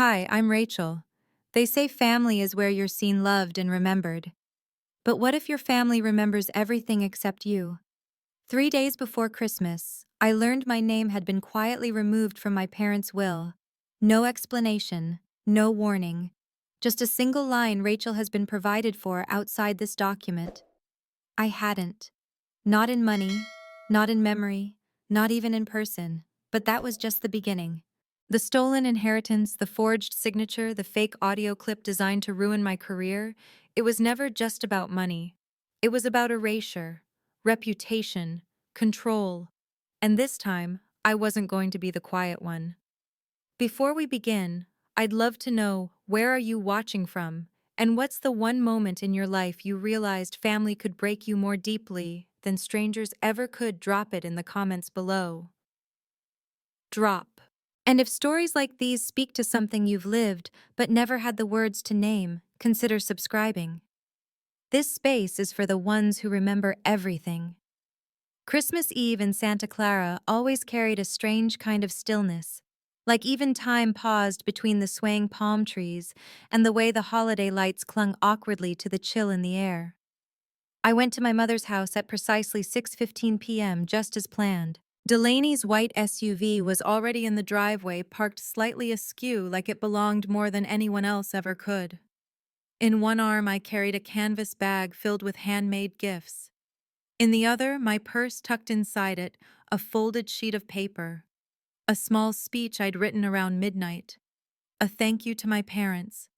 Hi, I'm Rachel. They say family is where you're seen, loved, and remembered. But what if your family remembers everything except you? 3 days before Christmas, I learned my name had been quietly removed from my parents' will. No explanation, no warning. Just a single line: Rachel has been provided for outside this document. I hadn't. Not in money, not in memory, not even in person. But that was just the beginning. The stolen inheritance, the forged signature, the fake audio clip designed to ruin my career, it was never just about money. It was about erasure, reputation, control. And this time, I wasn't going to be the quiet one. Before we begin, I'd love to know, where are you watching from? And what's the one moment in your life you realized family could break you more deeply than strangers ever could? Drop it in the comments below. Drop. And if stories like these speak to something you've lived but never had the words to name, consider subscribing. This space is for the ones who remember everything. Christmas Eve in Santa Clara always carried a strange kind of stillness, like even time paused between the swaying palm trees and the way the holiday lights clung awkwardly to the chill in the air. I went to my mother's house at precisely 6:15 p.m., just as planned. Delaney's white SUV was already in the driveway, parked slightly askew like it belonged more than anyone else ever could. In one arm, I carried a canvas bag filled with handmade gifts. In the other, my purse tucked inside it, a folded sheet of paper. A small speech I'd written around midnight. A thank you to my parents.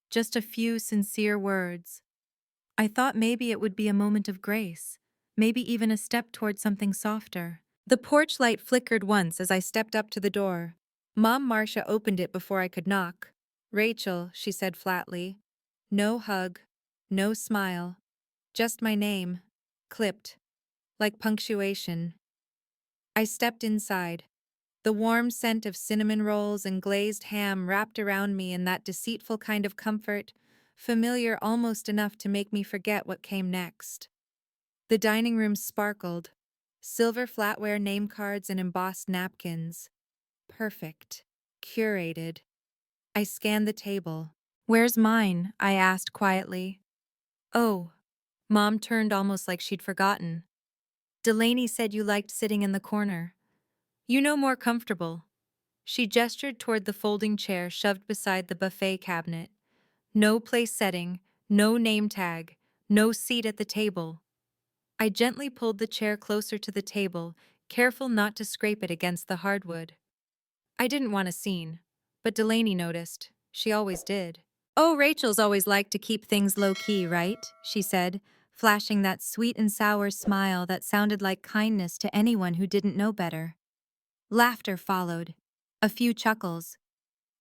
Just a few sincere words. I thought maybe it would be a moment of grace, maybe even a step toward something softer. The porch light flickered once as I stepped up to the door. Mom Marcia opened it before I could knock. "Rachel," she said flatly. No hug, no smile, just my name, clipped, like punctuation. I stepped inside. The warm scent of cinnamon rolls and glazed ham wrapped around me in that deceitful kind of comfort, familiar almost enough to make me forget what came next. The dining room sparkled. Silver flatware name cards and embossed napkins. Perfect. Curated. I scanned the table. "Where's mine?" I asked quietly. "Oh." Mom turned almost like she'd forgotten. "Delaney said you liked sitting in the corner. You know, more comfortable." She gestured toward the folding chair shoved beside the buffet cabinet. No place setting, no name tag, no seat at the table. I gently pulled the chair closer to the table, careful not to scrape it against the hardwood. I didn't want a scene, but Delaney noticed. She always did. "Oh, Rachel's always liked to keep things low-key, right?" she said, flashing that sweet and sour smile that sounded like kindness to anyone who didn't know better. Laughter followed. A few chuckles.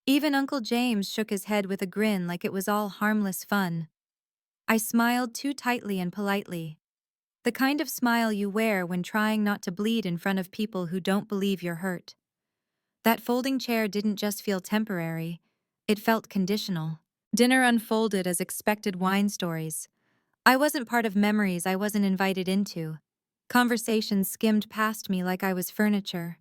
Even Uncle James shook his head with a grin like it was all harmless fun. I smiled too tightly and politely. The kind of smile you wear when trying not to bleed in front of people who don't believe you're hurt. That folding chair didn't just feel temporary, it felt conditional. Dinner unfolded as expected: wine stories. I wasn't part of memories I wasn't invited into. Conversations skimmed past me like I was furniture.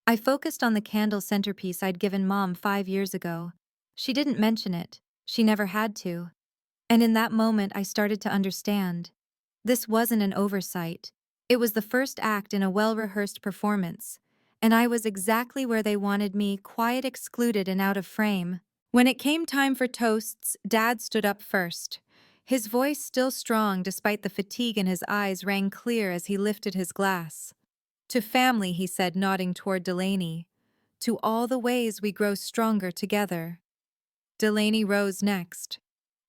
I focused on the candle centerpiece I'd given Mom 5 years ago. She didn't mention it. She never had to. And in that moment, I started to understand. This wasn't an oversight. It was the first act in a well-rehearsed performance. And I was exactly where they wanted me, quiet, excluded, and out of frame. When it came time for toasts, Dad stood up first. His voice, still strong despite the fatigue in his eyes, rang clear as he lifted his glass. "To family," he said, nodding toward Delaney. "To all the ways we grow stronger together." Delaney rose next.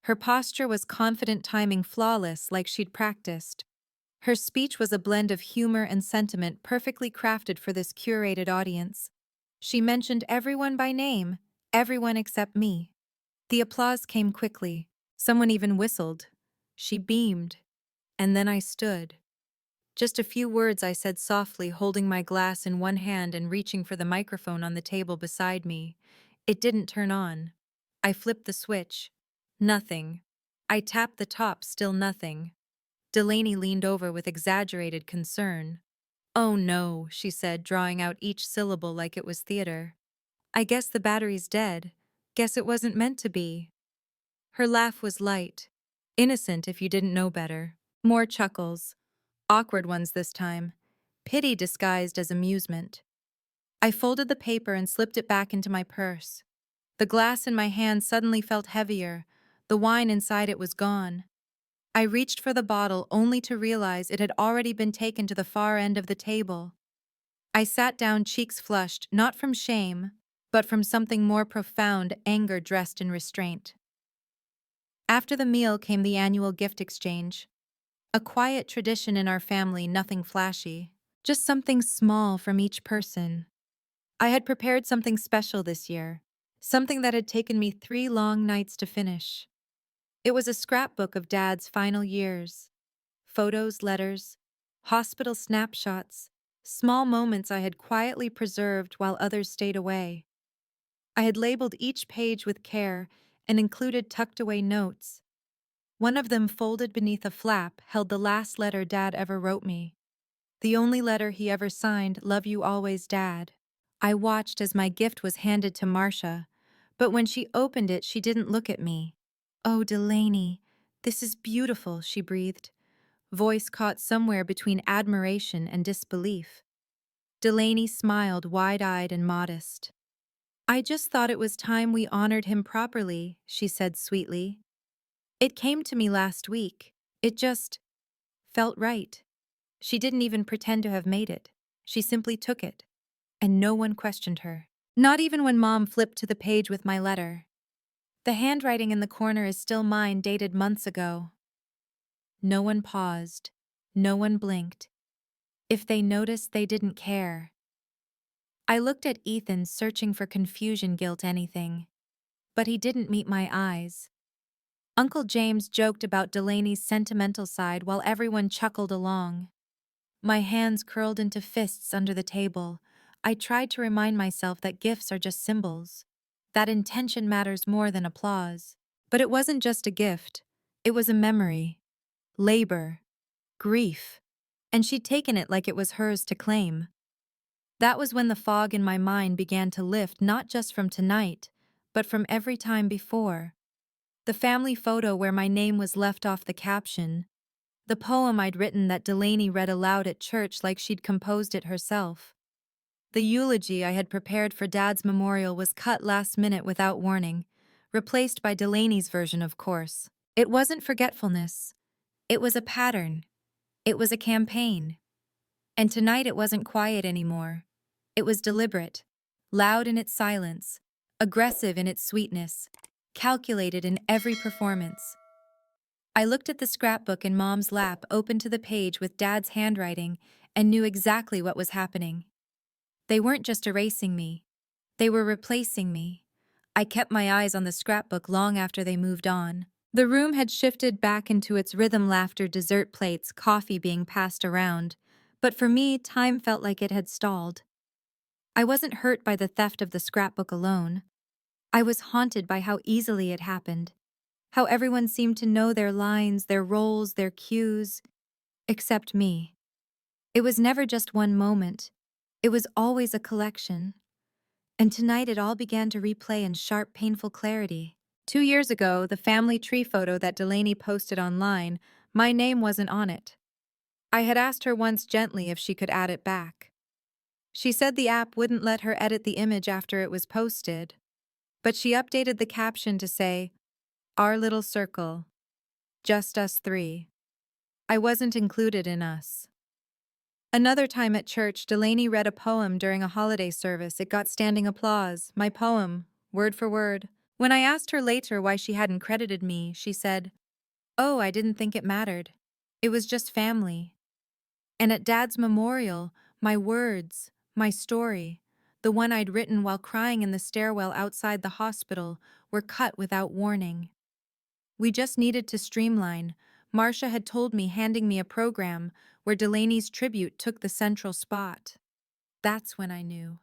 Her posture was confident, timing flawless, like she'd practiced. Her speech was a blend of humor and sentiment, perfectly crafted for this curated audience. She mentioned everyone by name, everyone except me. The applause came quickly. Someone even whistled. She beamed. And then I stood. Just a few words I said softly, holding my glass in one hand and reaching for the microphone on the table beside me. It didn't turn on. I flipped the switch. Nothing. I tapped the top, still nothing. Delaney leaned over with exaggerated concern. "Oh no," she said, drawing out each syllable like it was theater. "I guess the battery's dead. Guess it wasn't meant to be. Her laugh was light, innocent if you didn't know better. More chuckles, awkward ones this time, pity disguised as amusement. I folded the paper and slipped it back into my purse. The glass in my hand suddenly felt heavier. The wine inside it was gone. I reached for the bottle only to realize it had already been taken to the far end of the table. I sat down, cheeks flushed, not from shame, but from something more profound, anger dressed in restraint. After the meal came the annual gift exchange. A quiet tradition in our family, nothing flashy. Just something small from each person. I had prepared something special this year. Something that had taken me 3 long nights to finish. It was a scrapbook of Dad's final years. Photos, letters, hospital snapshots, small moments I had quietly preserved while others stayed away. I had labeled each page with care and included tucked-away notes. One of them, folded beneath a flap, held the last letter Dad ever wrote me. The only letter he ever signed, "Love you always, Dad." I watched as my gift was handed to Marcia, but when she opened it, she didn't look at me. "Oh, Delaney, this is beautiful," she breathed, voice caught somewhere between admiration and disbelief. Delaney smiled, wide-eyed and modest. "I just thought it was time we honored him properly," she said sweetly. "It came to me last week. It just felt right." She didn't even pretend to have made it. She simply took it. And no one questioned her. Not even when Mom flipped to the page with my letter. The handwriting in the corner is still mine, dated months ago. No one paused. No one blinked. If they noticed, they didn't care. I looked at Ethan, searching for confusion, guilt, anything. But he didn't meet my eyes. Uncle James joked about Delaney's sentimental side while everyone chuckled along. My hands curled into fists under the table. I tried to remind myself that gifts are just symbols, that intention matters more than applause. But it wasn't just a gift. It was a memory, labor, grief, and she'd taken it like it was hers to claim. That was when the fog in my mind began to lift, not just from tonight, but from every time before. The family photo where my name was left off the caption. The poem I'd written that Delaney read aloud at church like she'd composed it herself. The eulogy I had prepared for Dad's memorial was cut last minute without warning, replaced by Delaney's version, of course. It wasn't forgetfulness. It was a pattern. It was a campaign. And tonight it wasn't quiet anymore. It was deliberate, loud in its silence, aggressive in its sweetness, calculated in every performance. I looked at the scrapbook in Mom's lap, open to the page with Dad's handwriting, and knew exactly what was happening. They weren't just erasing me. They were replacing me. I kept my eyes on the scrapbook long after they moved on. The room had shifted back into its rhythm, laughter, dessert plates, coffee being passed around. But for me, time felt like it had stalled. I wasn't hurt by the theft of the scrapbook alone. I was haunted by how easily it happened. How everyone seemed to know their lines, their roles, their cues, except me. It was never just one moment. It was always a collection. And tonight it all began to replay in sharp, painful clarity. 2 years ago, the family tree photo that Delaney posted online, my name wasn't on it. I had asked her once gently if she could add it back. She said the app wouldn't let her edit the image after it was posted. But she updated the caption to say, "Our little circle. Just us three." I wasn't included in us. Another time at church, Delaney read a poem during a holiday service. It got standing applause. My poem, word for word. When I asked her later why she hadn't credited me, she said, "Oh, I didn't think it mattered. It was just family." And at Dad's memorial, my words, my story, the one I'd written while crying in the stairwell outside the hospital, were cut without warning. We just needed to streamline. Marcia had told me, handing me a program where Delaney's tribute took the central spot. That's when I knew.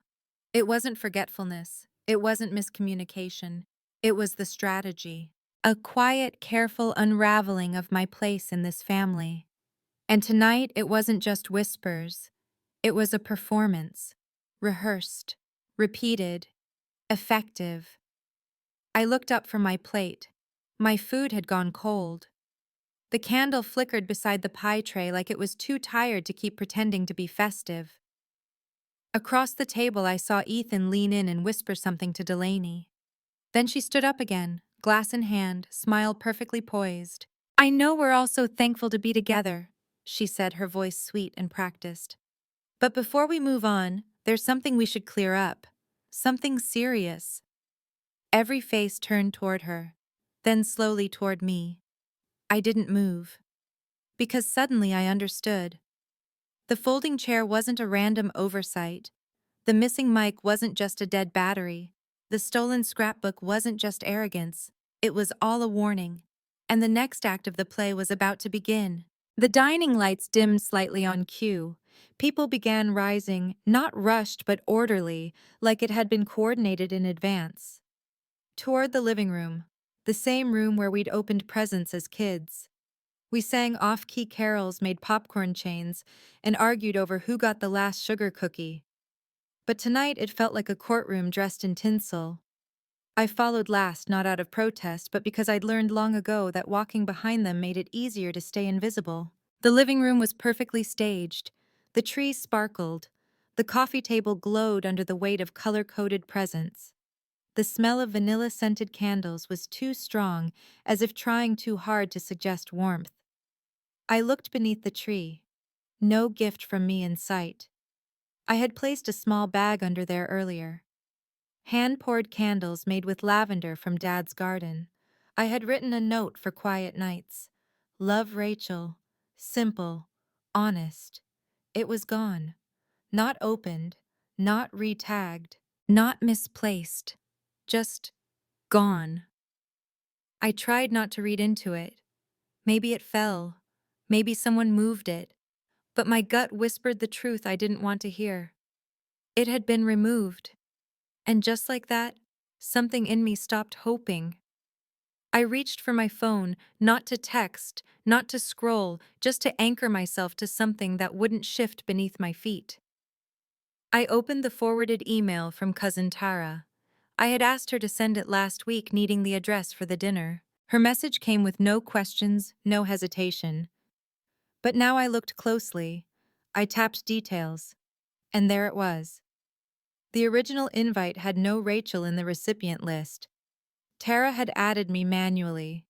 It wasn't forgetfulness. It wasn't miscommunication. It was the strategy. A quiet, careful unraveling of my place in this family. And tonight, it wasn't just whispers. It was a performance. Rehearsed. Repeated. Effective. I looked up from my plate. My food had gone cold. The candle flickered beside the pie tray like it was too tired to keep pretending to be festive. Across the table, I saw Ethan lean in and whisper something to Delaney. Then she stood up again, glass in hand, smile perfectly poised. "I know we're all so thankful to be together," she said, her voice sweet and practiced. "But before we move on, there's something we should clear up. Something serious." Every face turned toward her, then slowly toward me. I didn't move. Because suddenly I understood. The folding chair wasn't a random oversight. The missing mic wasn't just a dead battery. The stolen scrapbook wasn't just arrogance. It was all a warning. And the next act of the play was about to begin. The dining lights dimmed slightly on cue. People began rising, not rushed but orderly, like it had been coordinated in advance. Toward the living room, the same room where we'd opened presents as kids. We sang off-key carols, made popcorn chains, and argued over who got the last sugar cookie. But tonight it felt like a courtroom dressed in tinsel. I followed last, not out of protest, but because I'd learned long ago that walking behind them made it easier to stay invisible. The living room was perfectly staged. The trees sparkled. The coffee table glowed under the weight of color-coded presents. The smell of vanilla-scented candles was too strong, as if trying too hard to suggest warmth. I looked beneath the tree. No gift from me in sight. I had placed a small bag under there earlier. Hand-poured candles made with lavender from Dad's garden. I had written a note for quiet nights. Love, Rachel. Simple. Honest. It was gone. Not opened. Not re-tagged. Not misplaced. Just gone. I tried not to read into it. Maybe it fell. Maybe someone moved it. But my gut whispered the truth I didn't want to hear. It had been removed. And just like that, something in me stopped hoping. I reached for my phone, not to text, not to scroll, just to anchor myself to something that wouldn't shift beneath my feet. I opened the forwarded email from Cousin Tara. I had asked her to send it last week, needing the address for the dinner. Her message came with no questions, no hesitation. But now I looked closely. I tapped details. And there it was. The original invite had no Rachel in the recipient list. Tara had added me manually,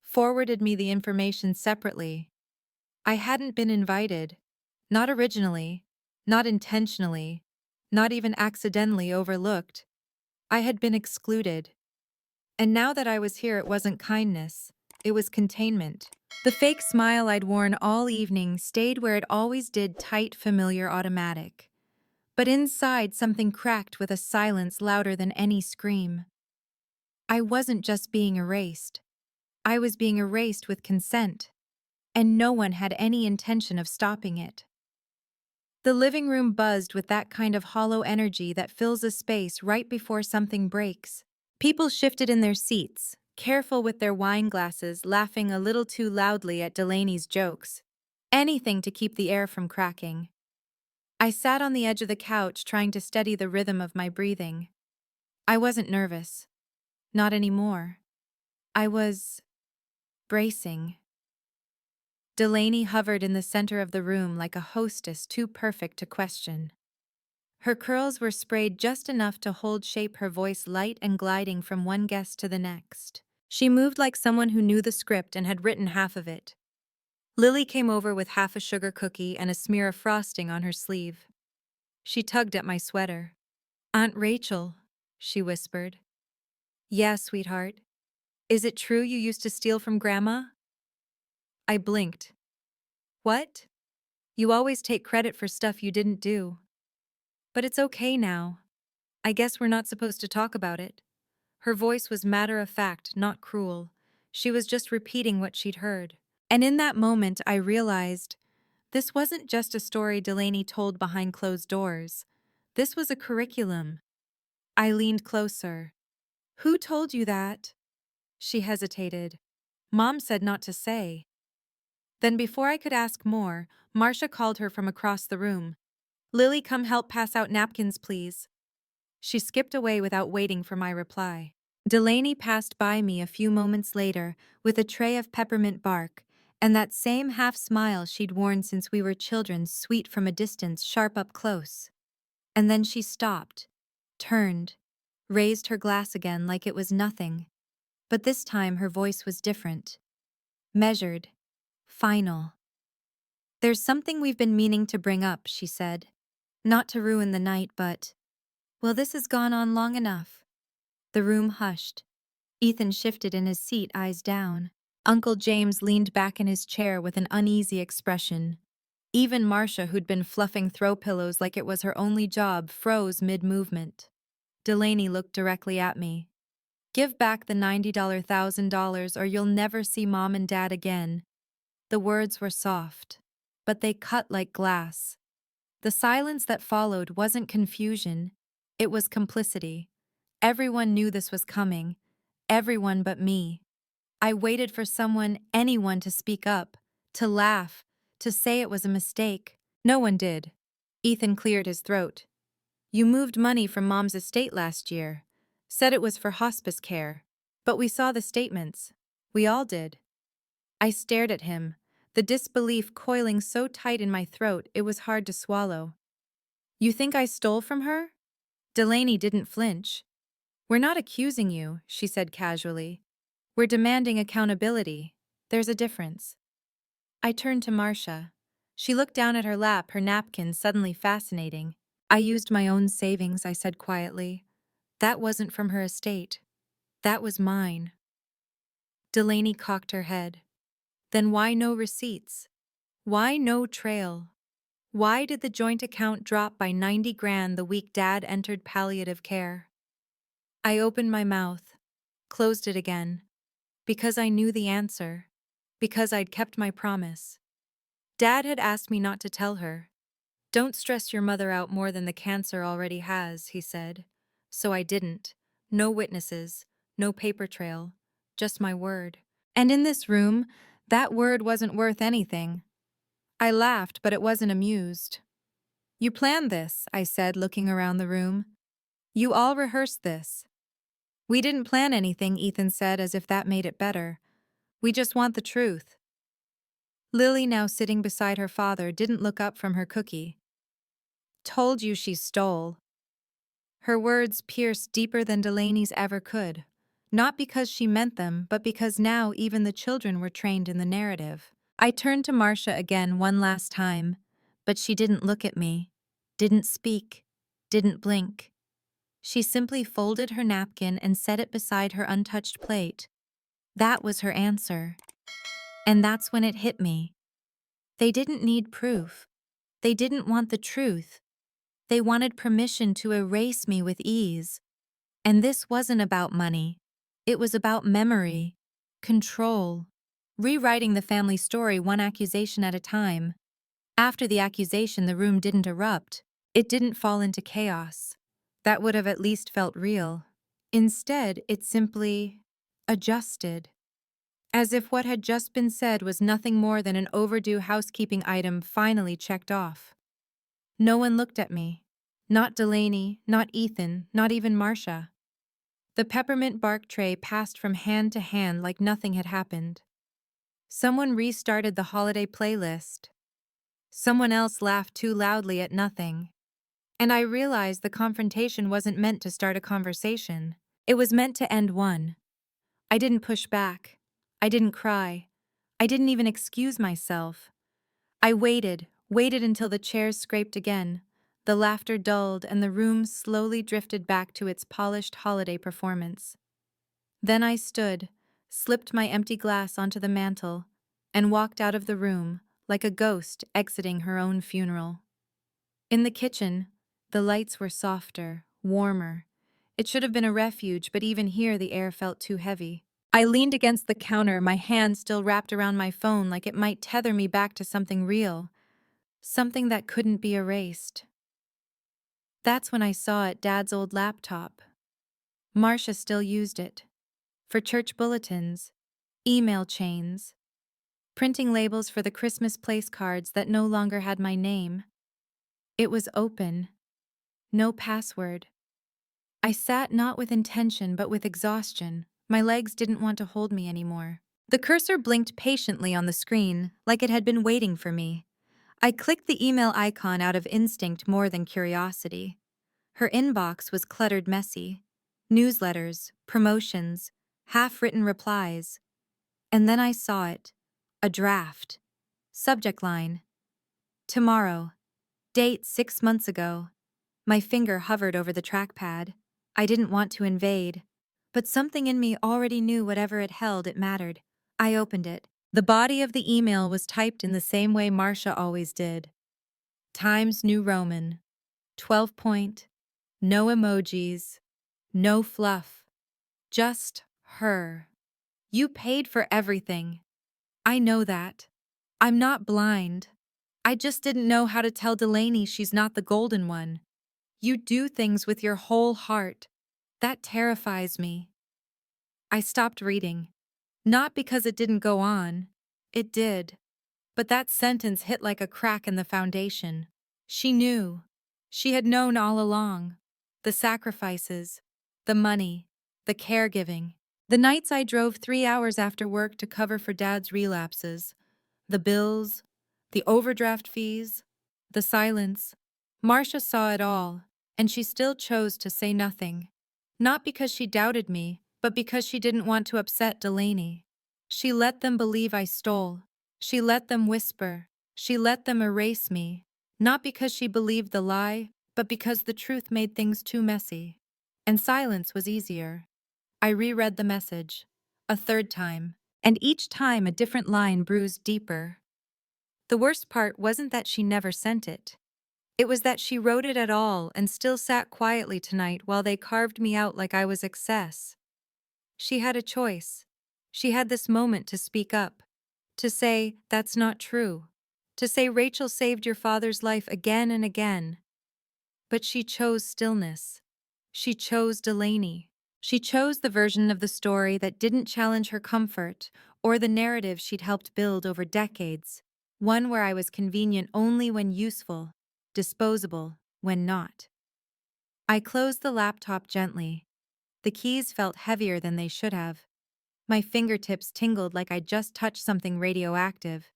forwarded me the information separately. I hadn't been invited. Not originally, not intentionally, not even accidentally overlooked. I had been excluded. And now that I was here, it wasn't kindness. It was containment. The fake smile I'd worn all evening stayed where it always did, tight, familiar, automatic. But inside, something cracked with a silence louder than any scream. I wasn't just being erased. I was being erased with consent. And no one had any intention of stopping it. The living room buzzed with that kind of hollow energy that fills a space right before something breaks. People shifted in their seats, careful with their wine glasses, laughing a little too loudly at Delaney's jokes. Anything to keep the air from cracking. I sat on the edge of the couch, trying to steady the rhythm of my breathing. I wasn't nervous. Not anymore. I was bracing. Delaney hovered in the center of the room like a hostess too perfect to question. Her curls were sprayed just enough to hold shape, her voice light and gliding from one guest to the next. She moved like someone who knew the script and had written half of it. Lily came over with half a sugar cookie and a smear of frosting on her sleeve. She tugged at my sweater. "Aunt Rachel," she whispered. "Yeah, sweetheart. Is it true you used to steal from Grandma?" I blinked. "What? You always take credit for stuff you didn't do. But it's okay now. I guess we're not supposed to talk about it." Her voice was matter-of-fact, not cruel. She was just repeating what she'd heard. And in that moment, I realized this wasn't just a story Delaney told behind closed doors. This was a curriculum. I leaned closer. "Who told you that?" She hesitated. "Mom said not to say." Then before I could ask more, Marcia called her from across the room. "Lily, come help pass out napkins, please." She skipped away without waiting for my reply. Delaney passed by me a few moments later with a tray of peppermint bark, and that same half-smile she'd worn since we were children, sweet from a distance, sharp up close. And then she stopped, turned, raised her glass again like it was nothing. But this time her voice was different. Measured. Final. "There's something we've been meaning to bring up," she said. "Not to ruin the night, but... well, this has gone on long enough." The room hushed. Ethan shifted in his seat, eyes down. Uncle James leaned back in his chair with an uneasy expression. Even Marcia, who'd been fluffing throw pillows like it was her only job, froze mid-movement. Delaney looked directly at me. "Give back the $90,000 or you'll never see Mom and Dad again." The words were soft, but they cut like glass. The silence that followed wasn't confusion, it was complicity. Everyone knew this was coming. Everyone but me. I waited for someone, anyone, to speak up, to laugh, to say it was a mistake. No one did. Ethan cleared his throat. "You moved money from Mom's estate last year. Said it was for hospice care. But we saw the statements. We all did." I stared at him, the disbelief coiling so tight in my throat it was hard to swallow. "You think I stole from her?" Delaney didn't flinch. "We're not accusing you," she said casually. "We're demanding accountability. There's a difference." I turned to Marcia. She looked down at her lap, her napkin suddenly fascinating. "I used my own savings," I said quietly. "That wasn't from her estate. That was mine." Delaney cocked her head. "Then why no receipts? Why no trail? Why did the joint account drop by 90 grand the week Dad entered palliative care?" I opened my mouth, closed it again. Because I knew the answer. Because I'd kept my promise. Dad had asked me not to tell her. "Don't stress your mother out more than the cancer already has," he said. So I didn't. No witnesses, no paper trail, just my word. And in this room, that word wasn't worth anything. I laughed, but it wasn't amused. "You planned this," I said, looking around the room. "You all rehearsed this." "We didn't plan anything," Ethan said, as if that made it better. "We just want the truth." Lily, now sitting beside her father, didn't look up from her cookie. "Told you she stole." Her words pierced deeper than Delaney's ever could. Not because she meant them, but because now even the children were trained in the narrative. I turned to Marcia again one last time, but she didn't look at me, didn't speak, didn't blink. She simply folded her napkin and set it beside her untouched plate. That was her answer. And that's when it hit me. They didn't need proof. They didn't want the truth. They wanted permission to erase me with ease. And this wasn't about money. It was about memory, control, rewriting the family story one accusation at a time. After the accusation, the room didn't erupt. It didn't fall into chaos. That would have at least felt real. Instead, it simply adjusted. As if what had just been said was nothing more than an overdue housekeeping item finally checked off. No one looked at me. Not Delaney, not Ethan, not even Marcia. The peppermint bark tray passed from hand to hand like nothing had happened. Someone restarted the holiday playlist. Someone else laughed too loudly at nothing. And I realized the confrontation wasn't meant to start a conversation. It was meant to end one. I didn't push back. I didn't cry. I didn't even excuse myself. I waited until the chairs scraped again. The laughter dulled and the room slowly drifted back to its polished holiday performance. Then I stood, slipped my empty glass onto the mantel, and walked out of the room like a ghost exiting her own funeral. In the kitchen, the lights were softer, warmer. It should have been a refuge, but even here the air felt too heavy. I leaned against the counter, my hand still wrapped around my phone like it might tether me back to something real, something that couldn't be erased. That's when I saw it, Dad's old laptop. Marcia still used it. For church bulletins, email chains, printing labels for the Christmas place cards that no longer had my name. It was open. No password. I sat not with intention but with exhaustion. My legs didn't want to hold me anymore. The cursor blinked patiently on the screen, like it had been waiting for me. I clicked the email icon out of instinct more than curiosity. Her inbox was cluttered messy. Newsletters, promotions, half-written replies. And then I saw it. A draft. Subject line: tomorrow. Date 6 months ago. My finger hovered over the trackpad. I didn't want to invade. But something in me already knew whatever it held, it mattered. I opened it. The body of the email was typed in the same way Marcia always did. Times New Roman. 12 point. No emojis. No fluff. Just her. You paid for everything. I know that. I'm not blind. I just didn't know how to tell Delaney she's not the golden one. You do things with your whole heart. That terrifies me. I stopped reading. Not because it didn't go on. It did. But that sentence hit like a crack in the foundation. She knew. She had known all along. The sacrifices, the money, the caregiving. The nights I drove 3 hours after work to cover for Dad's relapses. The bills, the overdraft fees, the silence. Marcia saw it all, and she still chose to say nothing. Not because she doubted me, but because she didn't want to upset Delaney. She let them believe I stole. She let them whisper. She let them erase me. Not because she believed the lie, but because the truth made things too messy. And silence was easier. I reread the message. A third time. And each time a different line bruised deeper. The worst part wasn't that she never sent it. It was that she wrote it at all and still sat quietly tonight while they carved me out like I was excess. She had a choice. She had this moment to speak up. To say, that's not true. To say Rachel saved your father's life again and again. But she chose stillness. She chose Delaney. She chose the version of the story that didn't challenge her comfort or the narrative she'd helped build over decades. One where I was convenient only when useful, disposable when not. I closed the laptop gently. The keys felt heavier than they should have. My fingertips tingled like I'd just touched something radioactive.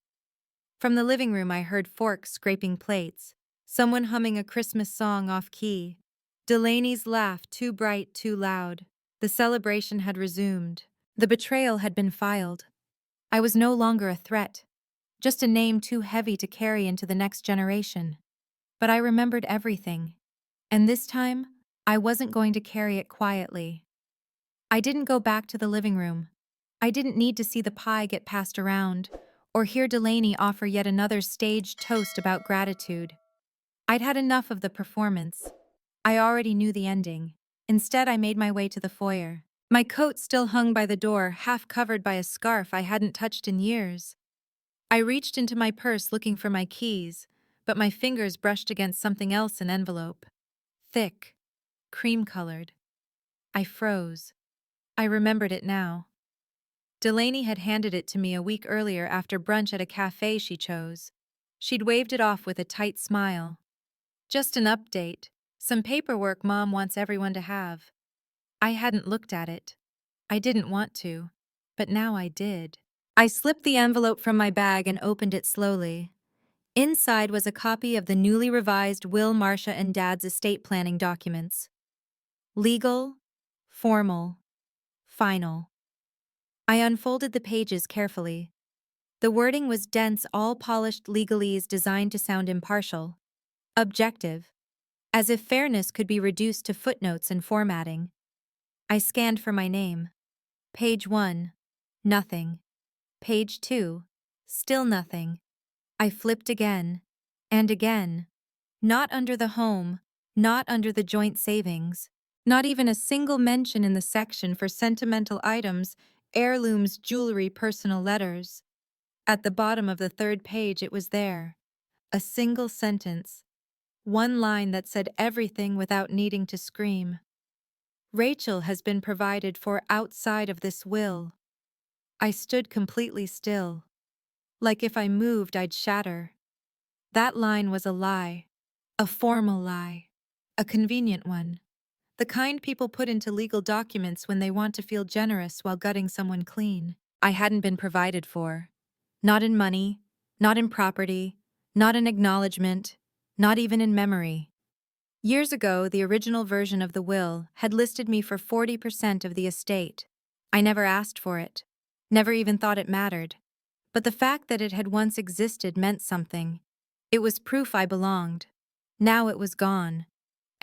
From the living room I heard forks scraping plates, someone humming a Christmas song off-key. Delaney's laugh too bright, too loud. The celebration had resumed. The betrayal had been filed. I was no longer a threat, just a name too heavy to carry into the next generation. But I remembered everything. And this time, I wasn't going to carry it quietly. I didn't go back to the living room. I didn't need to see the pie get passed around, or hear Delaney offer yet another staged toast about gratitude. I'd had enough of the performance. I already knew the ending. Instead, I made my way to the foyer. My coat still hung by the door, half covered by a scarf I hadn't touched in years. I reached into my purse looking for my keys, but my fingers brushed against something else, an envelope. Thick, cream-colored. I froze. I remembered it now. Delaney had handed it to me a week earlier after brunch at a cafe she chose. She'd waved it off with a tight smile. Just an update, some paperwork Mom wants everyone to have. I hadn't looked at it. I didn't want to, but now I did. I slipped the envelope from my bag and opened it slowly. Inside was a copy of the newly revised will Marcia and Dad's estate planning documents. Legal, formal, final. I unfolded the pages carefully. The wording was dense, all-polished legalese designed to sound impartial, objective, as if fairness could be reduced to footnotes and formatting. I scanned for my name. Page 1. Nothing. Page 2. Still nothing. I flipped again. And again. Not under the home, not under the joint savings, not even a single mention in the section for sentimental items, heirlooms, jewelry, personal letters. At the bottom of the third page it was there. A single sentence. One line that said everything without needing to scream. Rachel has been provided for outside of this will. I stood completely still. Like if I moved, I'd shatter. That line was a lie. A formal lie. A convenient one. The kind people put into legal documents when they want to feel generous while gutting someone clean. I hadn't been provided for. Not in money, not in property, not in acknowledgement, not even in memory. Years ago, the original version of the will had listed me for 40% of the estate. I never asked for it, never even thought it mattered. But the fact that it had once existed meant something. It was proof I belonged. Now it was gone.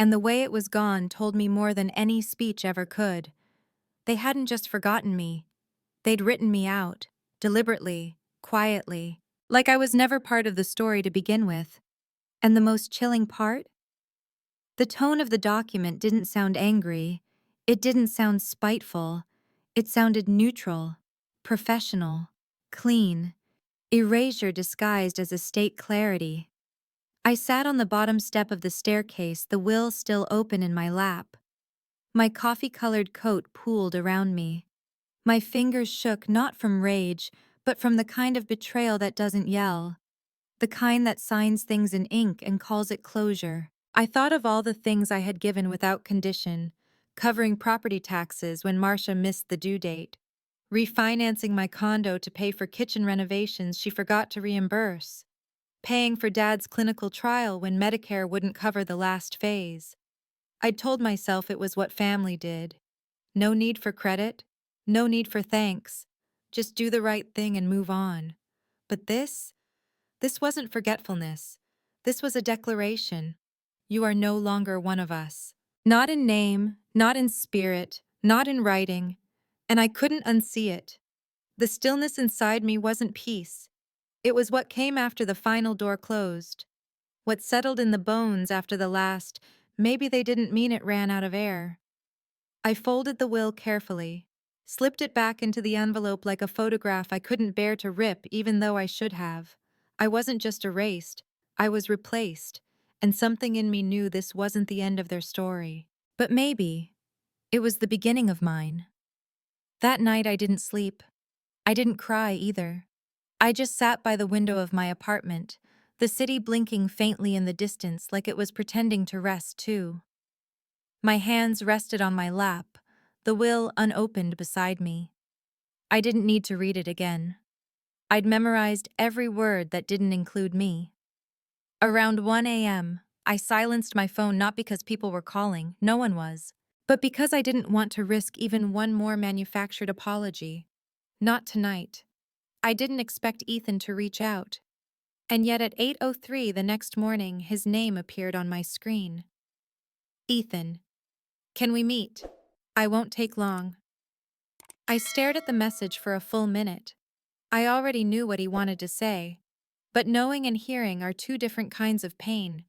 And the way it was gone told me more than any speech ever could. They hadn't just forgotten me. They'd written me out, deliberately, quietly, like I was never part of the story to begin with. And the most chilling part? The tone of the document didn't sound angry. It didn't sound spiteful. It sounded neutral, professional, clean, erasure disguised as estate clarity. I sat on the bottom step of the staircase, the will still open in my lap. My coffee-colored coat pooled around me. My fingers shook not from rage, but from the kind of betrayal that doesn't yell. The kind that signs things in ink and calls it closure. I thought of all the things I had given without condition, covering property taxes when Marcia missed the due date, refinancing my condo to pay for kitchen renovations she forgot to reimburse, paying for Dad's clinical trial when Medicare wouldn't cover the last phase. I'd told myself it was what family did. No need for credit, no need for thanks. Just do the right thing and move on. But this wasn't forgetfulness. This was a declaration. You are no longer one of us. Not in name, not in spirit, not in writing. And I couldn't unsee it. The stillness inside me wasn't peace. It was what came after the final door closed. What settled in the bones after the last, maybe they didn't mean it, ran out of air. I folded the will carefully, slipped it back into the envelope like a photograph I couldn't bear to rip even though I should have. I wasn't just erased, I was replaced, and something in me knew this wasn't the end of their story. But maybe it was the beginning of mine. That night I didn't sleep. I didn't cry either. I just sat by the window of my apartment, the city blinking faintly in the distance like it was pretending to rest too. My hands rested on my lap, the will unopened beside me. I didn't need to read it again. I'd memorized every word that didn't include me. Around 1 a.m., I silenced my phone not because people were calling, no one was, but because I didn't want to risk even one more manufactured apology. Not tonight. I didn't expect Ethan to reach out. And yet at 8:03 the next morning, his name appeared on my screen. Ethan. Can we meet? I won't take long. I stared at the message for a full minute. I already knew what he wanted to say, but knowing and hearing are two different kinds of pain.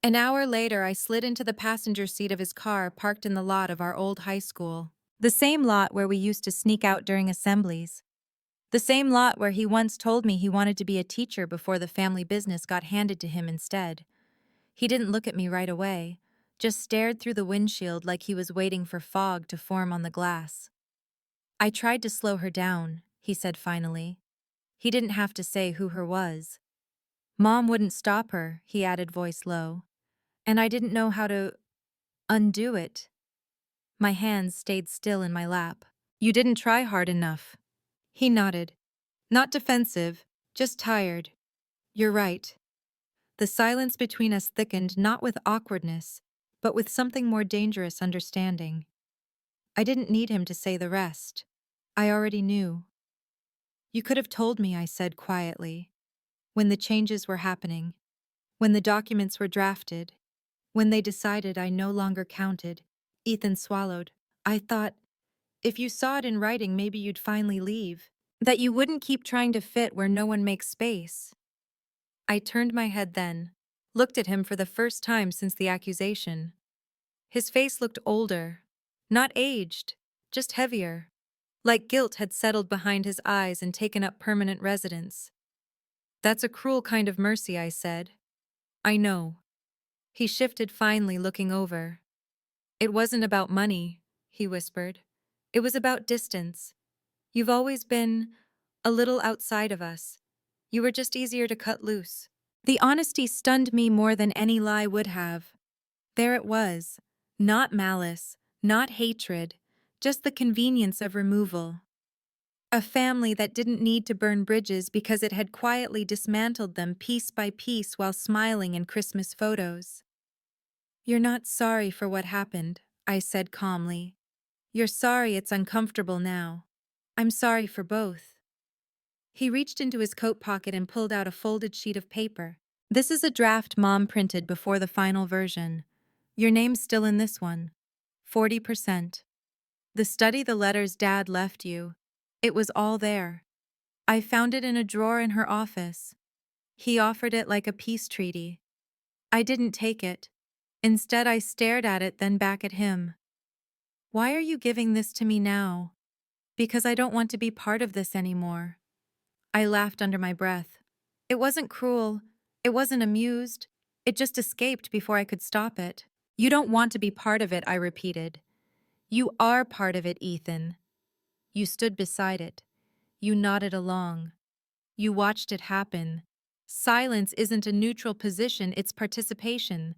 An hour later, I slid into the passenger seat of his car parked in the lot of our old high school. The same lot where we used to sneak out during assemblies. The same lot where he once told me he wanted to be a teacher before the family business got handed to him instead. He didn't look at me right away, just stared through the windshield like he was waiting for fog to form on the glass. I tried to slow her down, he said finally. He didn't have to say who her was. Mom wouldn't stop her, he added, voice low. And I didn't know how to undo it. My hands stayed still in my lap. You didn't try hard enough. He nodded. Not defensive, just tired. You're right. The silence between us thickened not with awkwardness, but with something more dangerous, understanding. I didn't need him to say the rest. I already knew. You could have told me, I said quietly, when the changes were happening, when the documents were drafted, when they decided I no longer counted. Ethan swallowed. I thought, if you saw it in writing, maybe you'd finally leave. That you wouldn't keep trying to fit where no one makes space. I turned my head then, looked at him for the first time since the accusation. His face looked older, not aged, just heavier, like guilt had settled behind his eyes and taken up permanent residence. That's a cruel kind of mercy, I said. I know. He shifted finally, looking over. It wasn't about money, he whispered. It was about distance. You've always been a little outside of us. You were just easier to cut loose. The honesty stunned me more than any lie would have. There it was, Not malice, not hatred, just the convenience of removal. A family that didn't need to burn bridges because it had quietly dismantled them piece by piece while smiling in Christmas photos. "You're not sorry for what happened," I said calmly. "You're sorry it's uncomfortable now. I'm sorry for both." He reached into his coat pocket and pulled out a folded sheet of paper. "This is a draft Mom printed before the final version. Your name's still in this one. 40%. The study the letters Dad left you. It was all there. I found it in a drawer in her office. He offered it like a peace treaty. I didn't take it. Instead, I stared at it, then back at him. Why are you giving this to me now? Because I don't want to be part of this anymore." I laughed under my breath. It wasn't cruel. It wasn't amused. It just escaped before I could stop it. "You don't want to be part of it," I repeated. "You are part of it, Ethan." You stood beside it. You nodded along. You watched it happen. Silence isn't a neutral position, it's participation.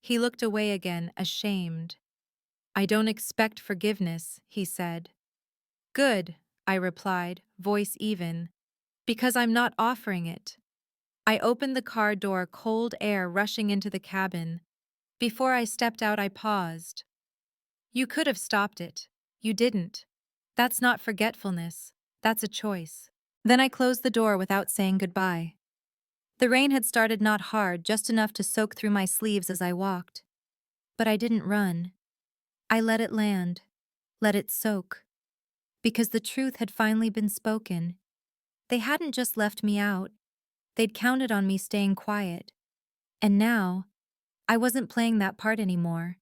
He looked away again, ashamed. "I don't expect forgiveness," he said. "Good," I replied, voice even. "Because I'm not offering it." I opened the car door, cold air rushing into the cabin. Before I stepped out, I paused. "You could have stopped it. You didn't. That's not forgetfulness. That's a choice." Then I closed the door without saying goodbye. The rain had started not hard, just enough to soak through my sleeves as I walked. But I didn't run. I let it land, let it soak. Because the truth had finally been spoken. They hadn't just left me out. They'd counted on me staying quiet. And now, I wasn't playing that part anymore.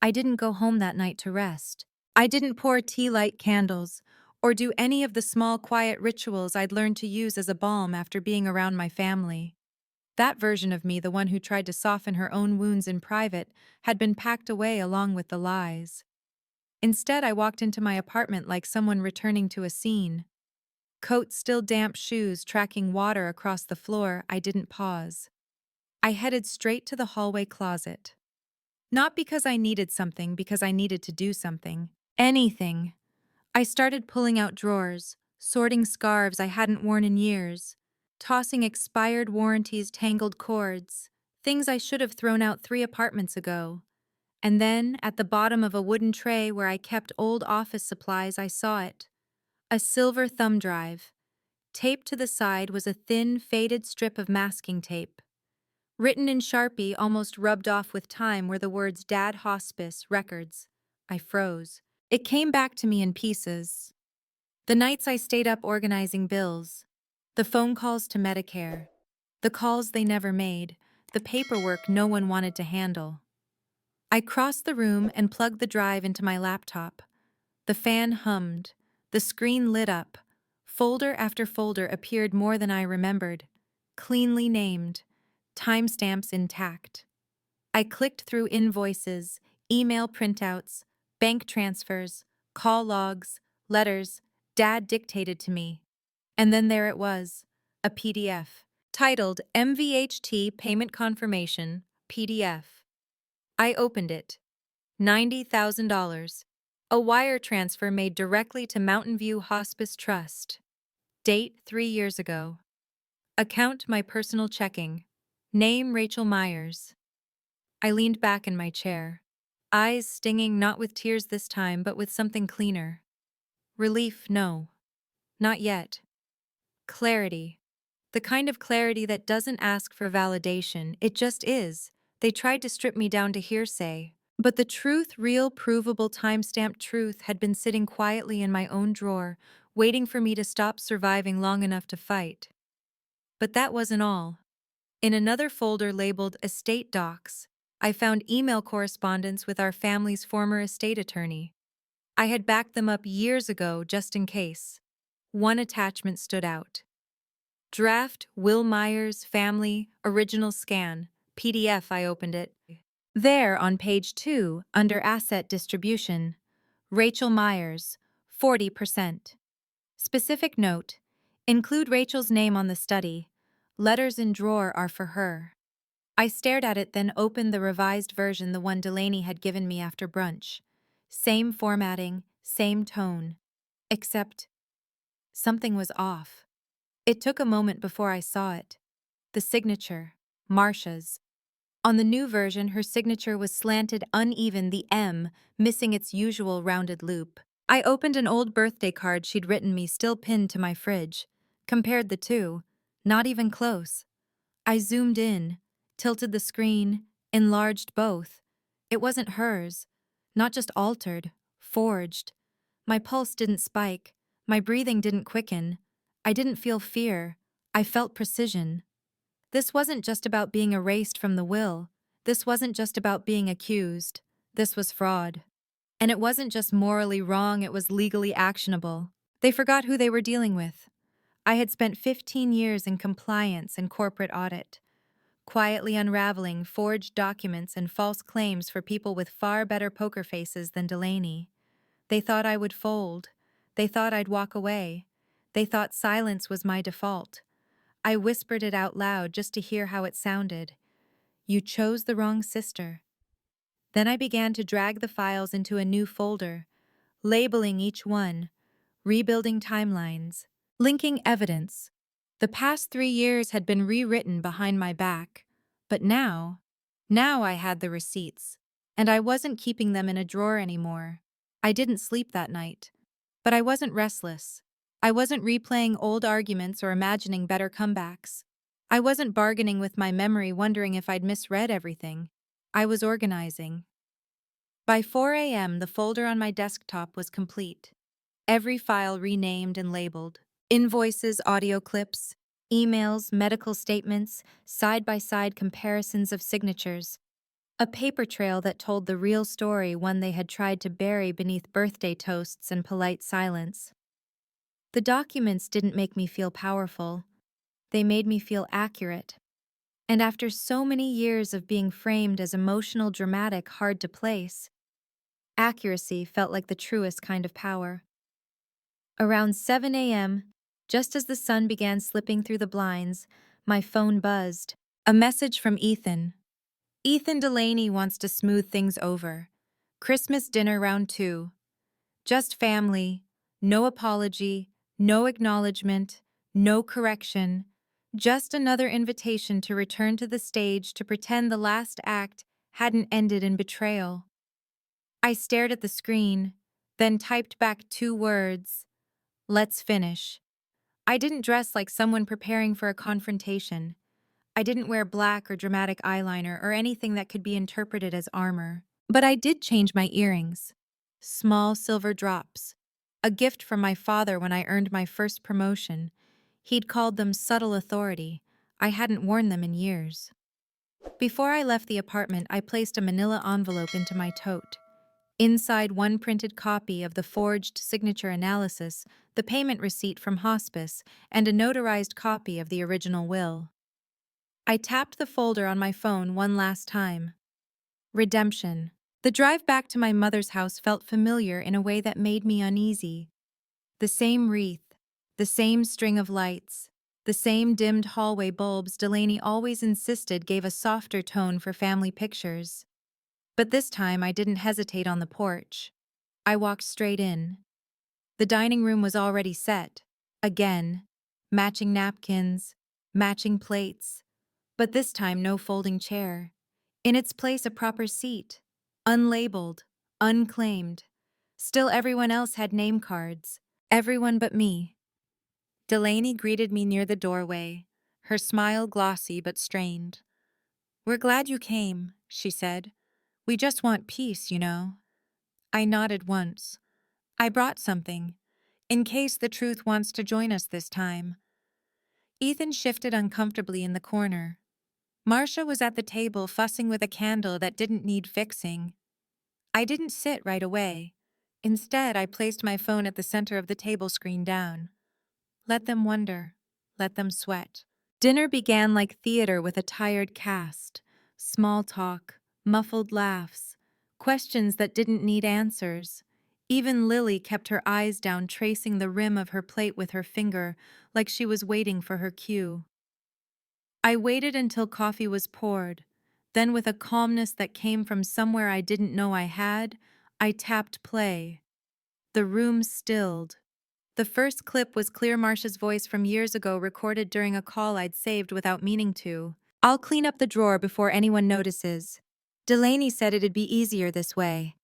I didn't go home that night to rest. I didn't pour tea, light candles, or do any of the small, quiet rituals I'd learned to use as a balm after being around my family. That version of me, the one who tried to soften her own wounds in private, had been packed away along with the lies. Instead, I walked into my apartment like someone returning to a scene. Coat still damp, shoes tracking water across the floor. I didn't pause. I headed straight to the hallway closet. Not because I needed something, because I needed to do something. Anything. I started pulling out drawers, sorting scarves I hadn't worn in years, tossing expired warranties, tangled cords, things I should have thrown out 3 apartments ago. And then, at the bottom of a wooden tray where I kept old office supplies, I saw it. A silver thumb drive. Taped to the side was a thin, faded strip of masking tape. Written in Sharpie, almost rubbed off with time, were the words "Dad Hospice Records." I froze. It came back to me in pieces. The nights I stayed up organizing bills. The phone calls to Medicare. The calls they never made. The paperwork no one wanted to handle. I crossed the room and plugged the drive into my laptop. The fan hummed. The screen lit up. Folder after folder appeared, more than I remembered. Cleanly named. Timestamps intact. I clicked through invoices, email printouts, bank transfers, call logs, letters Dad dictated to me. And then there it was, a PDF, titled MVHT Payment Confirmation, PDF. I opened it. $90,000. A wire transfer made directly to Mountain View Hospice Trust. Date 3 years ago. Account my personal checking. Name Rachel Myers. I leaned back in my chair. Eyes stinging, not with tears this time, but with something cleaner. Relief, no. Not yet. Clarity. The kind of clarity that doesn't ask for validation, it just is. They tried to strip me down to hearsay. But the truth, real, provable, time-stamped truth, had been sitting quietly in my own drawer, waiting for me to stop surviving long enough to fight. But that wasn't all. In another folder labeled Estate Docs, I found email correspondence with our family's former estate attorney. I had backed them up years ago just in case. One attachment stood out. Draft Will Myers Family Original Scan, PDF. I opened it. There, on page 2, under Asset Distribution, Rachel Myers, 40%. Specific note: include Rachel's name on the study. Letters in drawer are for her. I stared at it, then opened the revised version, the one Delaney had given me after brunch. Same formatting, same tone. Except something was off. It took a moment before I saw it. The signature, Marcia's. On the new version, her signature was slanted, uneven, the M missing its usual rounded loop. I opened an old birthday card she'd written me, still pinned to my fridge. Compared the two. Not even close. I zoomed in, tilted the screen, enlarged both. It wasn't hers. Not just altered, forged. My pulse didn't spike. My breathing didn't quicken. I didn't feel fear. I felt precision. This wasn't just about being erased from the will. This wasn't just about being accused. This was fraud. And it wasn't just morally wrong, it was legally actionable. They forgot who they were dealing with. I had spent 15 years in compliance and corporate audit, quietly unraveling forged documents and false claims for people with far better poker faces than Delaney. They thought I would fold. They thought I'd walk away. They thought silence was my default. I whispered it out loud just to hear how it sounded. You chose the wrong sister. Then I began to drag the files into a new folder, labeling each one, rebuilding timelines, linking evidence. The past 3 years had been rewritten behind my back, but now I had the receipts, and I wasn't keeping them in a drawer anymore. I didn't sleep that night, but I wasn't restless. I wasn't replaying old arguments or imagining better comebacks. I wasn't bargaining with my memory, wondering if I'd misread everything. I was organizing. By 4 a.m., the folder on my desktop was complete. Every file renamed and labeled. Invoices, audio clips, emails, medical statements, side-by-side comparisons of signatures. A paper trail that told the real story, one they had tried to bury beneath birthday toasts and polite silence. The documents didn't make me feel powerful. They made me feel accurate. And after so many years of being framed as emotional, dramatic, hard to place, accuracy felt like the truest kind of power. Around 7 a.m., just as the sun began slipping through the blinds, my phone buzzed. A message from Ethan. Ethan Delaney wants to smooth things over. Christmas dinner round 2. Just family, no apology, no acknowledgement, no correction. Just another invitation to return to the stage to pretend the last act hadn't ended in betrayal. I stared at the screen, then typed back 2 words. Let's finish. I didn't dress like someone preparing for a confrontation. I didn't wear black or dramatic eyeliner or anything that could be interpreted as armor. But I did change my earrings. Small silver drops. A gift from my father when I earned my first promotion. He'd called them subtle authority. I hadn't worn them in years. Before I left the apartment, I placed a manila envelope into my tote. Inside, one printed copy of the forged signature analysis, the payment receipt from hospice, and a notarized copy of the original will. I tapped the folder on my phone one last time. Redemption. The drive back to my mother's house felt familiar in a way that made me uneasy. The same wreath, the same string of lights, the same dimmed hallway bulbs Delaney always insisted gave a softer tone for family pictures. But this time I didn't hesitate on the porch. I walked straight in. The dining room was already set. Again, matching napkins, matching plates, but this time no folding chair. In its place, a proper seat, unlabeled, unclaimed. Still, everyone else had name cards. Everyone but me. Delaney greeted me near the doorway, her smile glossy but strained. "We're glad you came," she said. "We just want peace, you know." I nodded once. "I brought something, in case the truth wants to join us this time." Ethan shifted uncomfortably in the corner. Marcia was at the table fussing with a candle that didn't need fixing. I didn't sit right away. Instead, I placed my phone at the center of the table, screen down. Let them wonder. Let them sweat. Dinner began like theater with a tired cast. Small talk, muffled laughs, questions that didn't need answers. Even Lily kept her eyes down, tracing the rim of her plate with her finger, like she was waiting for her cue. I waited until coffee was poured, Then, with a calmness that came from somewhere I didn't know I had, I tapped play. The room stilled. The first clip was Clear Marsh's voice from years ago, recorded during a call I'd saved without meaning to. "I'll clean up the drawer before anyone notices. Delaney said it'd be easier this way.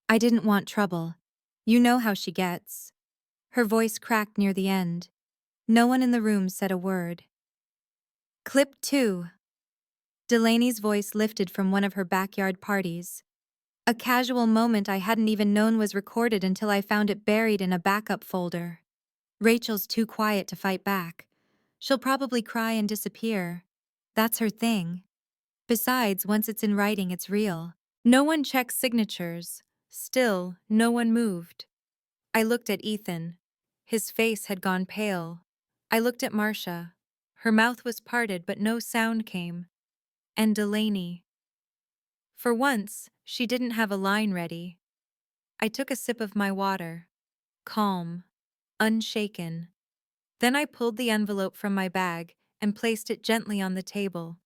I didn't want trouble. You know how she gets." Her voice cracked near the end. No one in the room said a word. Clip 2. Delaney's voice lifted from one of her backyard parties. A casual moment I hadn't even known was recorded until I found it buried in a backup folder. "Rachel's too quiet to fight back. She'll probably cry and disappear. That's her thing. Besides, once it's in writing, it's real." No one checked signatures. Still, no one moved. I looked at Ethan. His face had gone pale. I looked at Marcia. Her mouth was parted, but no sound came. And Delaney. For once, she didn't have a line ready. I took a sip of my water. Calm. Unshaken. Then I pulled the envelope from my bag and placed it gently on the table.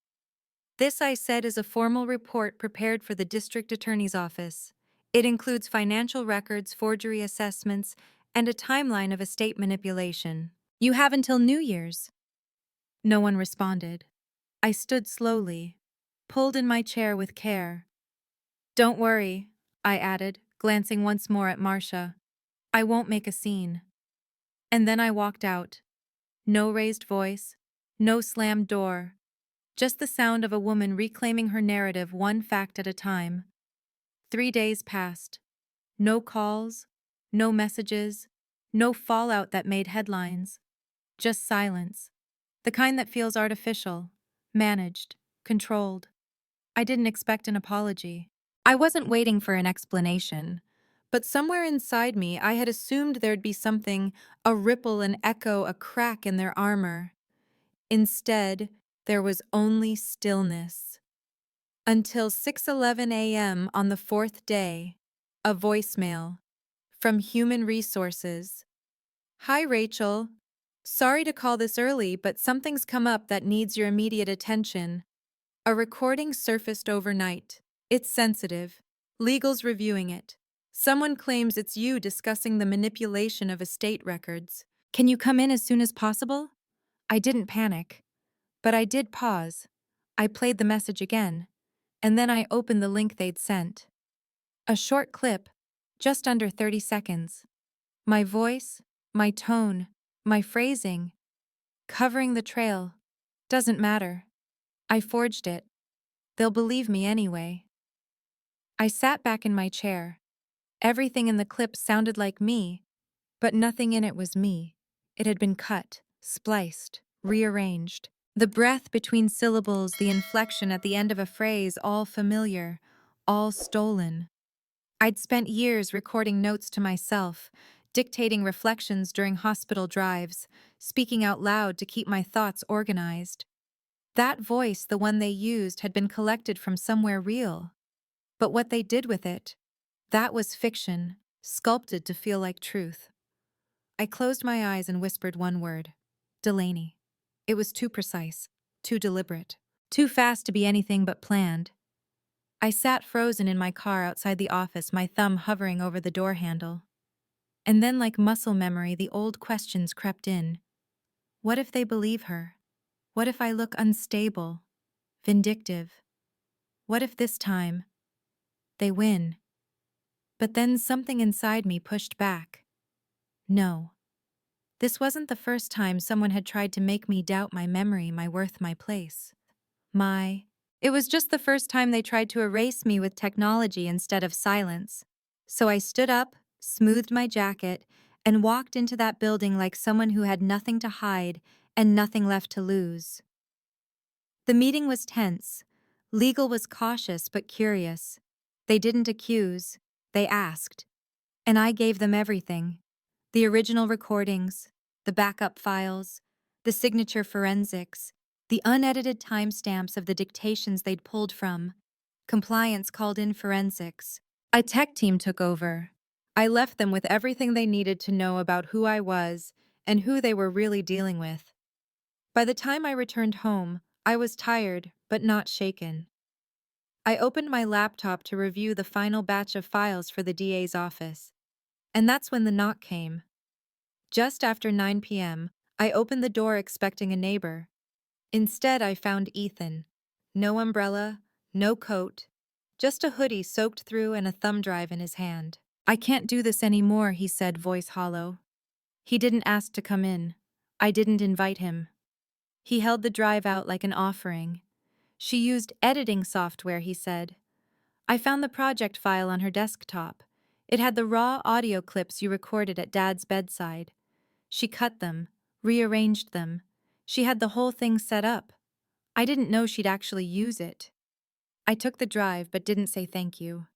"This," I said, "is a formal report prepared for the district attorney's office. It includes financial records, forgery assessments, and a timeline of estate manipulation. You have until New Year's." No one responded. I stood slowly, pulled in my chair with care. "Don't worry," I added, glancing once more at Marcia. "I won't make a scene." And then I walked out. No raised voice, no slammed door. Just the sound of a woman reclaiming her narrative, one fact at a time. 3 days passed. No calls, no messages, no fallout that made headlines. Just silence. The kind that feels artificial, managed, controlled. I didn't expect an apology. I wasn't waiting for an explanation. But somewhere inside me, I had assumed there'd be something, a ripple, an echo, a crack in their armor. Instead, there was only stillness. Until 6:11 a.m. on the fourth day, a voicemail from Human Resources. "Hi, Rachel. Sorry to call this early, but something's come up that needs your immediate attention. A recording surfaced overnight. It's sensitive. Legal's reviewing it. Someone claims it's you discussing the manipulation of estate records. Can you come in as soon as possible?" I didn't panic, but I did pause. I played the message again, and then I opened the link they'd sent. A short clip, just under 30 seconds. My voice, my tone, my phrasing, covering the trail. Doesn't matter. I forged it. They'll believe me anyway. I sat back in my chair. Everything in the clip sounded like me, but nothing in it was me. It had been cut, spliced, rearranged. The breath between syllables, the inflection at the end of a phrase, all familiar, all stolen. I'd spent years recording notes to myself, dictating reflections during hospital drives, speaking out loud to keep my thoughts organized. That voice, the one they used, had been collected from somewhere real. But what they did with it, that was fiction, sculpted to feel like truth. I closed my eyes and whispered one word. Delaney. It was too precise, too deliberate, too fast to be anything but planned. I sat frozen in my car outside the office, my thumb hovering over the door handle. And then, like muscle memory, the old questions crept in. What if they believe her? What if I look unstable, vindictive? What if this time they win? But then something inside me pushed back. No. This wasn't the first time someone had tried to make me doubt my memory, my worth, my place. It was just the first time they tried to erase me with technology instead of silence. So I stood up, smoothed my jacket, and walked into that building like someone who had nothing to hide and nothing left to lose. The meeting was tense. Legal was cautious but curious. They didn't accuse, they asked. And I gave them everything. The original recordings, the backup files, the signature forensics, the unedited timestamps of the dictations they'd pulled from. Compliance called in forensics. A tech team took over. I left them with everything they needed to know about who I was and who they were really dealing with. By the time I returned home, I was tired, but not shaken. I opened my laptop to review the final batch of files for the DA's office. And that's when the knock came. Just after 9 p.m., I opened the door expecting a neighbor. Instead, I found Ethan. No umbrella, no coat, just a hoodie soaked through and a thumb drive in his hand. "I can't do this anymore," he said, voice hollow. He didn't ask to come in. I didn't invite him. He held the drive out like an offering. "She used editing software," he said. I found the project file on her desktop. It had the raw audio clips you recorded at Dad's bedside. She cut them, rearranged them. She had the whole thing set up. I didn't know she'd actually use it. I took the drive but didn't say thank you.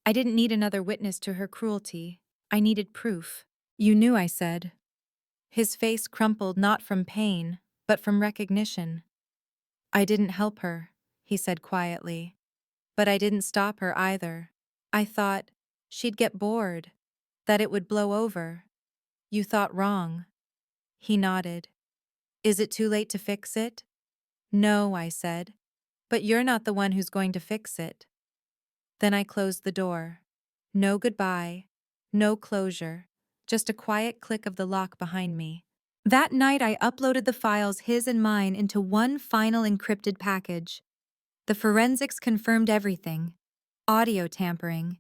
I didn't need another witness to her cruelty. I needed proof. "You knew," I said. His face crumpled not from pain, but from recognition. "I didn't help her," he said quietly. "But I didn't stop her either. I thought she'd get bored, that it would blow over." "You thought wrong." He nodded. "Is it too late to fix it?" "No," I said. "But you're not the one who's going to fix it." Then I closed the door. No goodbye, no closure, just a quiet click of the lock behind me. That night I uploaded the files, his and mine, into one final encrypted package. The forensics confirmed everything: audio tampering,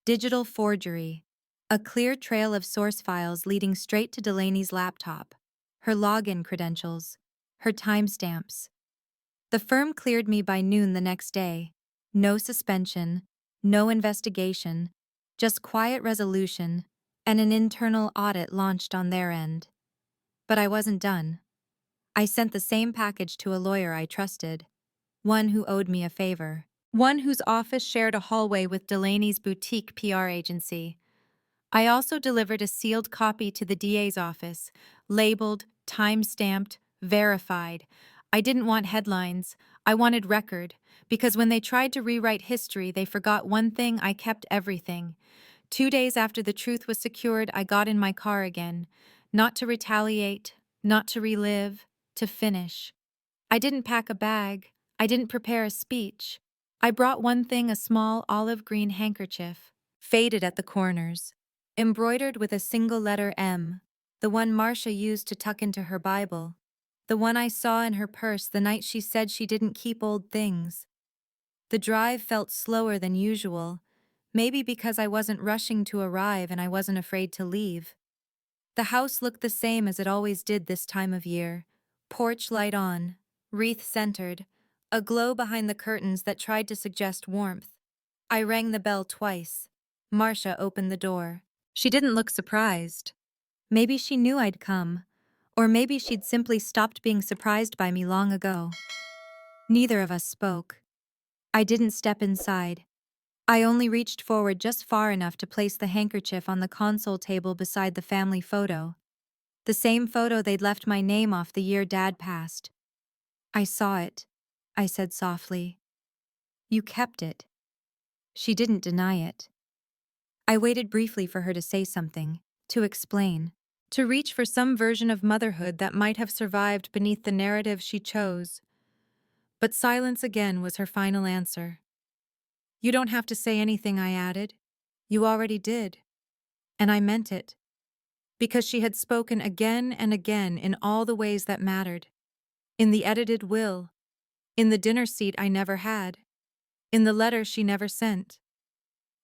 digital forgery, a clear trail of source files leading straight to Delaney's laptop, her login credentials, her timestamps. The firm cleared me by noon the next day. No suspension, no investigation, just quiet resolution, and an internal audit launched on their end. But I wasn't done. I sent the same package to a lawyer I trusted, one who owed me a favor, one whose office shared a hallway with Delaney's boutique PR agency. I also delivered a sealed copy to the DA's office, labeled, time-stamped, verified. I didn't want headlines. I wanted record, because when they tried to rewrite history, they forgot one thing: I kept everything. 2 days after the truth was secured, I got in my car again. Not to retaliate, not to relive, to finish. I didn't pack a bag. I didn't prepare a speech. I brought one thing: a small olive green handkerchief, faded at the corners, embroidered with a single letter M, the one Marcia used to tuck into her Bible, the one I saw in her purse the night she said she didn't keep old things. The drive felt slower than usual, maybe because I wasn't rushing to arrive and I wasn't afraid to leave. The house looked the same as it always did this time of year: porch light on, wreath centered, a glow behind the curtains that tried to suggest warmth. I rang the bell twice. Marcia opened the door. She didn't look surprised. Maybe she knew I'd come, or maybe she'd simply stopped being surprised by me long ago. Neither of us spoke. I didn't step inside. I only reached forward just far enough to place the handkerchief on the console table beside the family photo. The same photo they'd left my name off the year Dad passed. "I saw it," I said softly. "You kept it." She didn't deny it. I waited briefly for her to say something, to explain, to reach for some version of motherhood that might have survived beneath the narrative she chose. But silence again was her final answer. "You don't have to say anything," I added. "You already did." And I meant it. Because she had spoken again and again in all the ways that mattered. In the edited will. In the dinner seat I never had. In the letter she never sent.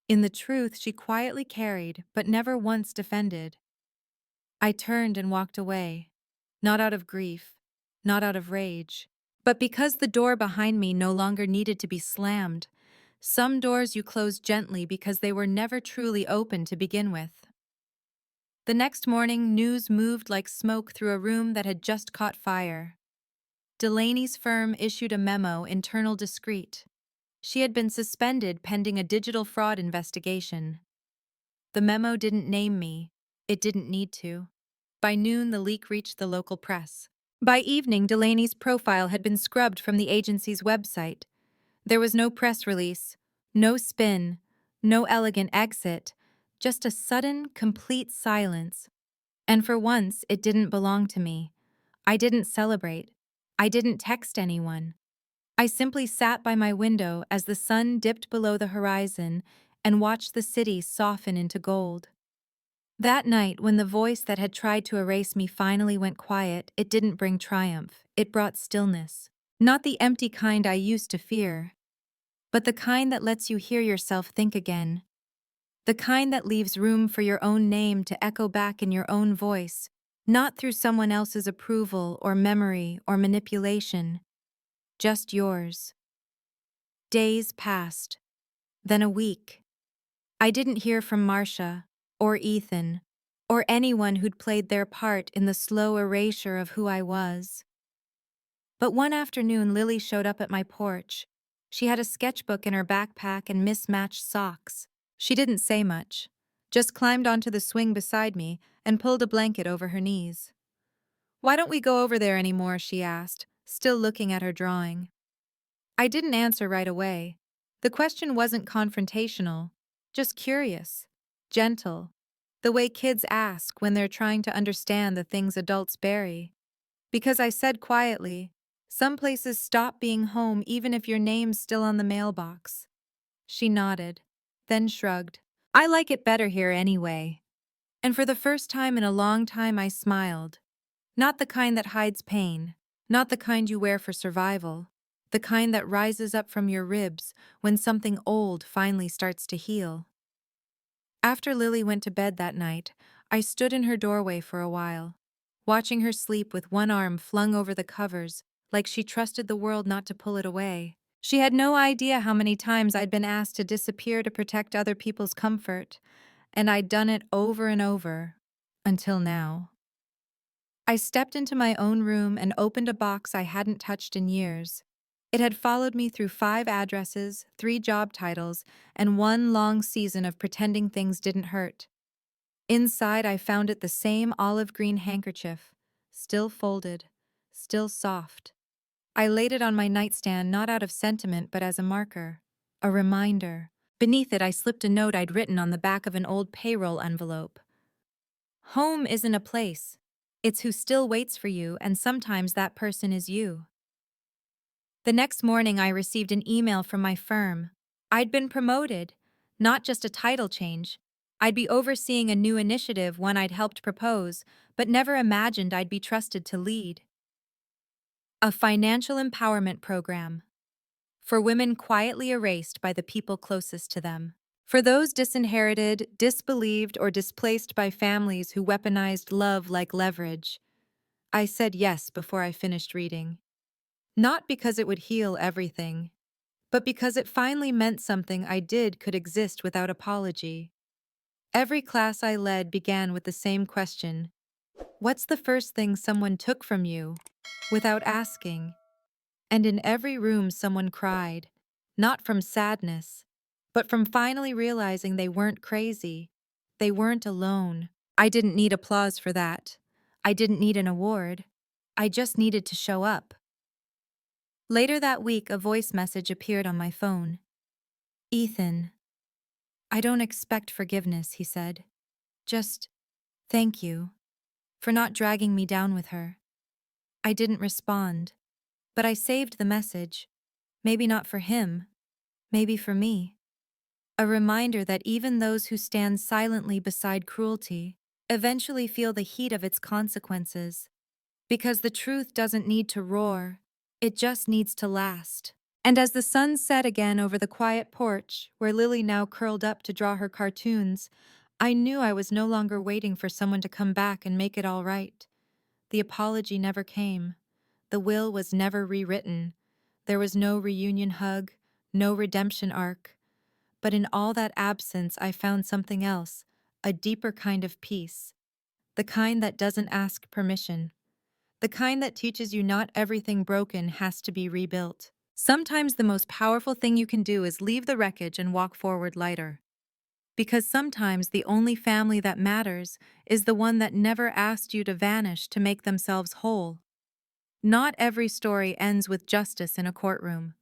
In the truth she quietly carried but never once defended. I turned and walked away. Not out of grief. Not out of rage. But because the door behind me no longer needed to be slammed. Some doors you close gently because they were never truly open to begin with. The next morning, news moved like smoke through a room that had just caught fire. Delaney's firm issued a memo, internal discreet. She had been suspended pending a digital fraud investigation. The memo didn't name me. It didn't need to. By noon, the leak reached the local press. By evening, Delaney's profile had been scrubbed from the agency's website. There was no press release, no spin, no elegant exit, just a sudden, complete silence. And for once, it didn't belong to me. I didn't celebrate. I didn't text anyone. I simply sat by my window as the sun dipped below the horizon and watched the city soften into gold. That night, when the voice that had tried to erase me finally went quiet, it didn't bring triumph, it brought stillness. Not the empty kind I used to fear, but the kind that lets you hear yourself think again. The kind that leaves room for your own name to echo back in your own voice, not through someone else's approval or memory or manipulation, just yours. Days passed, then a week. I didn't hear from Marcia, or Ethan, or anyone who'd played their part in the slow erasure of who I was. But one afternoon, Lily showed up at my porch. She had a sketchbook in her backpack and mismatched socks. She didn't say much, just climbed onto the swing beside me and pulled a blanket over her knees. "Why don't we go over there anymore?" she asked, still looking at her drawing. I didn't answer right away. The question wasn't confrontational, just curious, gentle, the way kids ask when they're trying to understand the things adults bury. Because I said quietly, "Some places stop being home even if your name's still on the mailbox." She nodded, then shrugged. "I like it better here anyway." And for the first time in a long time, I smiled. Not the kind that hides pain, not the kind you wear for survival, the kind that rises up from your ribs when something old finally starts to heal. After Lily went to bed that night, I stood in her doorway for a while, watching her sleep with one arm flung over the covers, like she trusted the world not to pull it away. She had no idea how many times I'd been asked to disappear to protect other people's comfort, and I'd done it over and over, until now. I stepped into my own room and opened a box I hadn't touched in years. It had followed me through 5 addresses, 3 job titles, and one long season of pretending things didn't hurt. Inside, I found it the same olive green handkerchief, still folded, still soft. I laid it on my nightstand not out of sentiment but as a marker, a reminder. Beneath it, I slipped a note I'd written on the back of an old payroll envelope. "Home isn't a place. It's who still waits for you, and sometimes that person is you." The next morning, I received an email from my firm. I'd been promoted, not just a title change. I'd be overseeing a new initiative, one I'd helped propose, but never imagined I'd be trusted to lead. A financial empowerment program for women quietly erased by the people closest to them. For those disinherited, disbelieved, or displaced by families who weaponized love like leverage. I said yes before I finished reading. Not because it would heal everything, but because it finally meant something I did could exist without apology. Every class I led began with the same question: what's the first thing someone took from you without asking? And in every room someone cried, not from sadness, but from finally realizing they weren't crazy. They weren't alone. I didn't need applause for that. I didn't need an award. I just needed to show up. Later that week, a voice message appeared on my phone. "Ethan, I don't expect forgiveness," he said. "Just thank you for not dragging me down with her." I didn't respond, but I saved the message. Maybe not for him, maybe for me. A reminder that even those who stand silently beside cruelty eventually feel the heat of its consequences. Because the truth doesn't need to roar, it just needs to last. And as the sun set again over the quiet porch, where Lily now curled up to draw her cartoons, I knew I was no longer waiting for someone to come back and make it all right. The apology never came. The will was never rewritten. There was no reunion hug, no redemption arc. But in all that absence, I found something else, a deeper kind of peace. The kind that doesn't ask permission. The kind that teaches you not everything broken has to be rebuilt. Sometimes the most powerful thing you can do is leave the wreckage and walk forward lighter. Because sometimes the only family that matters is the one that never asked you to vanish to make themselves whole. Not every story ends with justice in a courtroom.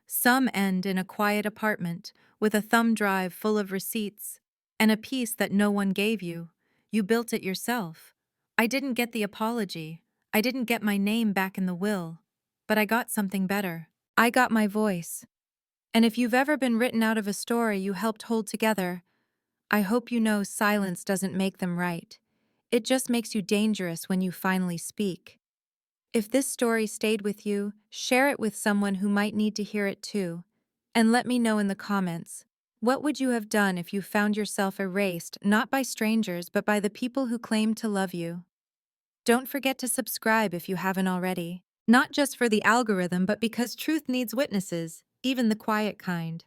Some end in a quiet apartment with a thumb drive full of receipts and a piece that no one gave you. You built it yourself. I didn't get the apology. I didn't get my name back in the will. But I got something better. I got my voice. And if you've ever been written out of a story you helped hold together, I hope you know silence doesn't make them right. It just makes you dangerous when you finally speak. If this story stayed with you, share it with someone who might need to hear it too. And let me know in the comments. What would you have done if you found yourself erased, not by strangers, but by the people who claimed to love you? Don't forget to subscribe if you haven't already. Not just for the algorithm, but because truth needs witnesses, even the quiet kind.